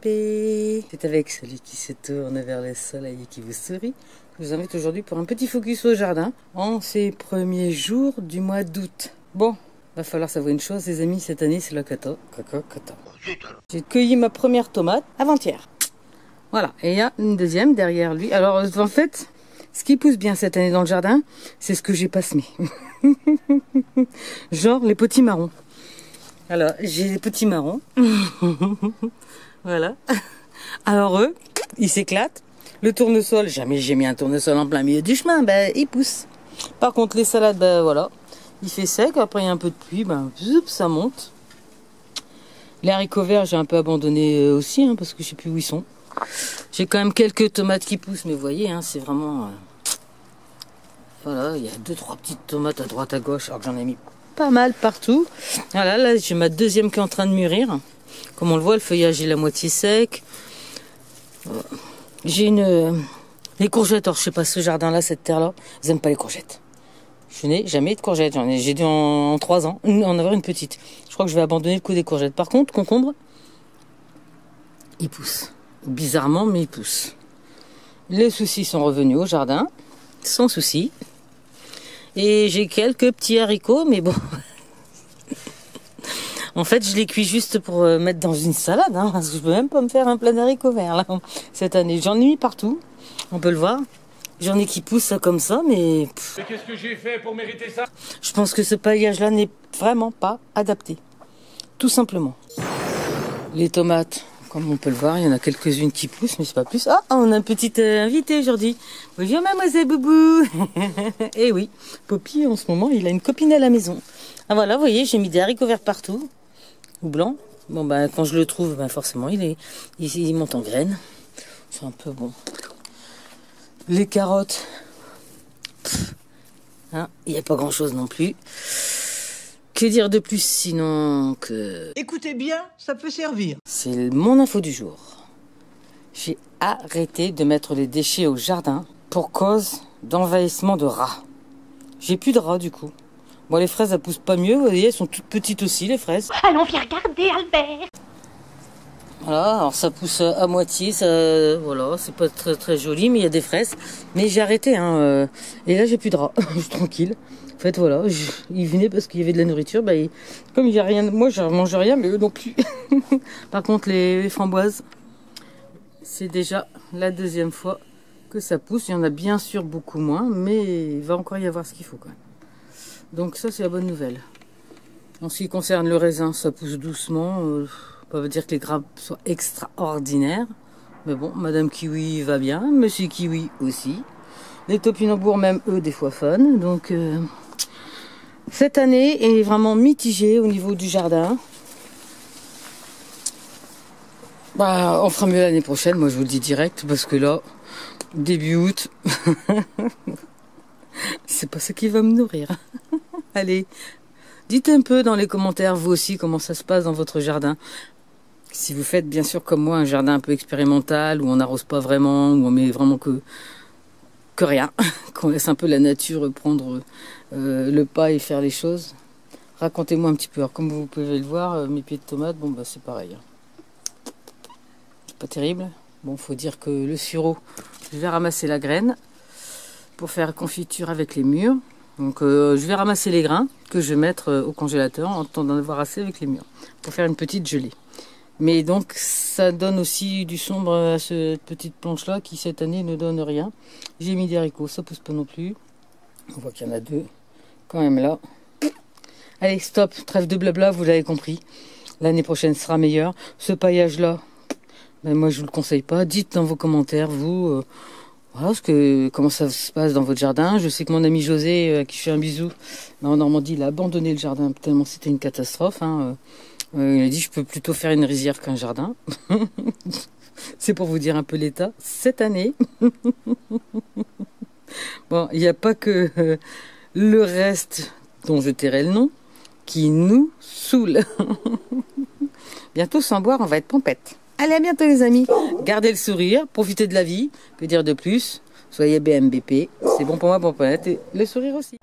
bébé. C'est avec celui qui se tourne vers le soleil et qui vous sourit. Je vous invite aujourd'hui pour un petit focus au jardin en ces premiers jours du mois d'août. Bon, va falloir savoir une chose les amis, cette année c'est la cata. J'ai cueilli ma première tomate avant-hier. Voilà, et il y a une deuxième derrière lui. Alors en fait, ce qui pousse bien cette année dans le jardin, c'est ce que j'ai pas semé. Genre les petits marrons. Alors, j'ai des petits marrons. Voilà. Alors eux, ils s'éclatent. Le tournesol, jamais j'ai mis un tournesol en plein milieu du chemin, ben il pousse. Par contre, les salades, ben voilà, il fait sec. Après, il y a un peu de pluie, ben zoup, ça monte. Les haricots verts, j'ai un peu abandonné aussi, hein, parce que je sais plus où ils sont. J'ai quand même quelques tomates qui poussent, mais vous voyez, hein, c'est vraiment... Voilà, il y a 2-3 petites tomates à droite à gauche, alors que j'en ai mis pas mal partout. Voilà, là j'ai ma deuxième qui est en train de mûrir. Comme on le voit, le feuillage est la moitié sec. J'ai les courgettes. Alors je sais pas, ce jardin-là, cette terre-là, ils n'aiment pas les courgettes. Je n'ai jamais eu de courgettes. J'ai dû en 3 ans en avoir une petite. Je crois que je vais abandonner le coup des courgettes. Par contre, concombre, il pousse. Bizarrement, mais il pousse. Les soucis sont revenus au jardin, sans souci. Et j'ai quelques petits haricots, mais bon. En fait, je les cuis juste pour mettre dans une salade, hein, parce que je peux même pas me faire un plat d'haricots verts là cette année. J'en ai mis partout, on peut le voir. J'en ai qui poussent comme ça, mais... Mais qu'est-ce que j'ai fait pour mériter ça? Je pense que ce paillage-là n'est vraiment pas adapté, tout simplement. Les tomates, comme on peut le voir, il y en a quelques-unes qui poussent, mais c'est pas plus. Ah, on a un petit invité aujourd'hui. Bonjour mademoiselle Boubou. Eh oui, Poppy en ce moment, il a une copine à la maison. Ah voilà, vous voyez, j'ai mis des haricots verts partout, ou blancs. Bon ben quand je le trouve, ben forcément il monte en graines. C'est un peu bon. Les carottes, hein, il n'y a pas grand chose non plus. Que dire de plus sinon que... Écoutez bien, ça peut servir. C'est mon info du jour. J'ai arrêté de mettre les déchets au jardin pour cause d'envahissement de rats. J'ai plus de rats du coup. Bon, les fraises, elles poussent pas mieux. Vous voyez, elles sont toutes petites aussi, les fraises. Allons, viens regarder, Albert. Voilà, alors ça pousse à moitié. Ça, voilà, c'est pas très très joli, mais il y a des fraises. Mais j'ai arrêté, hein. Et là, j'ai plus de rats. Je suis tranquille. En fait, voilà, ils venaient parce qu'il y avait de la nourriture. Bah, comme il n'y a rien, moi, je mange rien, mais eux non plus. Par contre, les framboises, c'est déjà la deuxième fois que ça pousse. Il y en a bien sûr beaucoup moins, mais il va encore y avoir ce qu'il faut quand même. Donc ça, c'est la bonne nouvelle. En ce qui concerne le raisin, ça pousse doucement. Ça veut dire que les grappes soient extraordinaires. Mais bon, Madame Kiwi va bien, Monsieur Kiwi aussi. Les topinambours, même eux, des fois fun. Donc, cette année est vraiment mitigée au niveau du jardin. Bah, on fera mieux l'année prochaine, moi je vous le dis direct, parce que là, début août, c'est pas ce qui va me nourrir. Allez, dites un peu dans les commentaires, vous aussi, comment ça se passe dans votre jardin. Si vous faites, bien sûr, comme moi, un jardin un peu expérimental, où on n'arrose pas vraiment, où on met vraiment que rien, qu'on laisse un peu la nature prendre le pas et faire les choses. Racontez-moi un petit peu. Alors, comme vous pouvez le voir, mes pieds de tomates, bon, bah, c'est pareil. C'est pas terrible. Bon, faut dire que le sureau, je vais ramasser la graine pour faire confiture avec les mûres. Donc je vais ramasser les grains que je vais mettre au congélateur en attendant d'en avoir assez avec les mûres pour faire une petite gelée. Mais donc ça donne aussi du sombre à cette petite planche là qui cette année ne donne rien. J'ai mis des haricots, ça pousse pas non plus. On voit qu'il y en a 2 quand même là. Allez stop, trêve de blabla, vous l'avez compris. L'année prochaine sera meilleure. Ce paillage là, ben moi je vous le conseille pas. Dites dans vos commentaires vous... Voilà, comment ça se passe dans votre jardin. Je sais que mon ami José, à qui je fais un bisou, en Normandie, il a abandonné le jardin tellement c'était une catastrophe. Hein. Il a dit je peux plutôt faire une rizière qu'un jardin. C'est pour vous dire un peu l'état cette année. Bon, il n'y a pas que le reste dont je tairai le nom qui nous saoule. Bientôt sans boire, on va être pompette. Allez, à bientôt les amis. Gardez le sourire, profitez de la vie. Que dire de plus? Soyez BMBP. C'est bon pour moi, bon pour la planète et le sourire aussi.